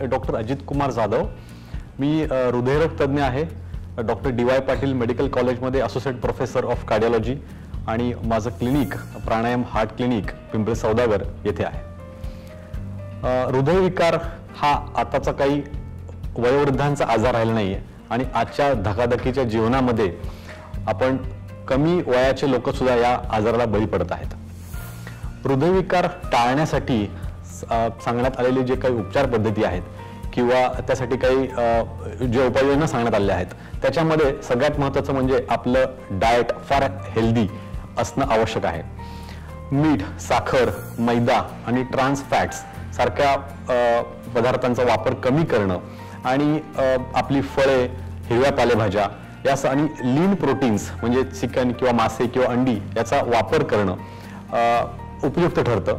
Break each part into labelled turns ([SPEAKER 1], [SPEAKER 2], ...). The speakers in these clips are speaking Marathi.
[SPEAKER 1] डॉक्टर अजित कुमार जाधव। मी हृदयरोग तज्ञ आहे। Doctor D Y. पाटील मेडिकल कॉलेजमध्ये असोसिएट प्रोफेसर ऑफ कार्डिओलॉजी आणि माझं clinic Pranayam heart clinic Pimpri Saudagar येथे आहे। हृदयविकार हा आताचा काही वयोवृद्धांचा आजार राहिला नाहीये आणि आजच्या धकाधकीच्या जीवनामध्ये आपण कमी वयाचे लोक सुद्धा या आजाराला बळी पडत आहेत। हृदयविकार टाळण्यासाठी सांगण्यात आलेले जे काही उपचार पद्धती आहेत किंवा त्यासाठी काही जे उपाययोजना सांगण्यात आलेल्या आहेत त्याच्यामध्ये सगळ्यात महत्त्वाचं म्हणजे आपलं डाएट फार हेल्दी असणं आवश्यक आहे। मीठ, साखर, मैदा आणि ट्रान्स फॅट्स सारख्या पदार्थांचा वापर कमी करणं आणि आपली फळे, हिरव्या पालेभाज्या यास आणि लीन प्रोटीन्स म्हणजे चिकन किंवा मासे किंवा अंडी याचा वापर करणं उपयुक्त ठरतं।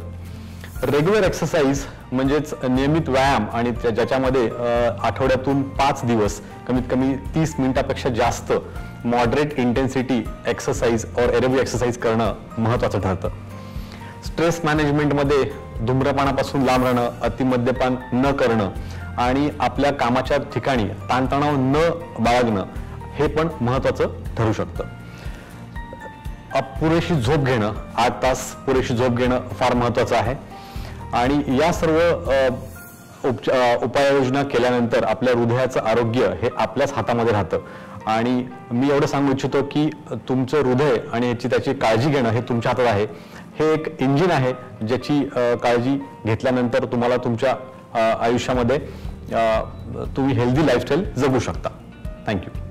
[SPEAKER 1] रेग्युलर एक्सरसाइज म्हणजेच नियमित व्यायाम आणि ज्याच्यामध्ये आठवड्यातून 5 दिवस कमीत कमी 30 मिनिटापेक्षा जास्त मॉडरेट इंटेन्सिटी एक्सरसाइज और एरोबिक एक्सरसाइज करणं महत्त्वाचं ठरतं। स्ट्रेस मॅनेजमेंटमध्ये धूम्रपानापासून लांब राहणं, अतिमद्यपान न करणं आणि आपल्या कामाच्या ठिकाणी ताणतणाव न बाळगणं हे पण महत्त्वाचं ठरू शकतं। पुरेशी झोप घेणं, 8 तास पुरेशी झोप घेणं फार महत्त्वाचं आहे आणि या सर्व उपाययोजना केल्यानंतर आपल्या हृदयाचं आरोग्य हे आपल्याच हातामध्ये राहतं आणि मी एवढं सांगू इच्छितो की तुमचं हृदय आणि त्याची काळजी घेणं हे तुमच्या हातात आहे। हे एक इंजिन आहे ज्याची काळजी घेतल्यानंतर तुम्हाला तुमच्या आयुष्यामध्ये तुम्ही हेल्दी लाईफस्टाईल जगू शकता। थँक्यू।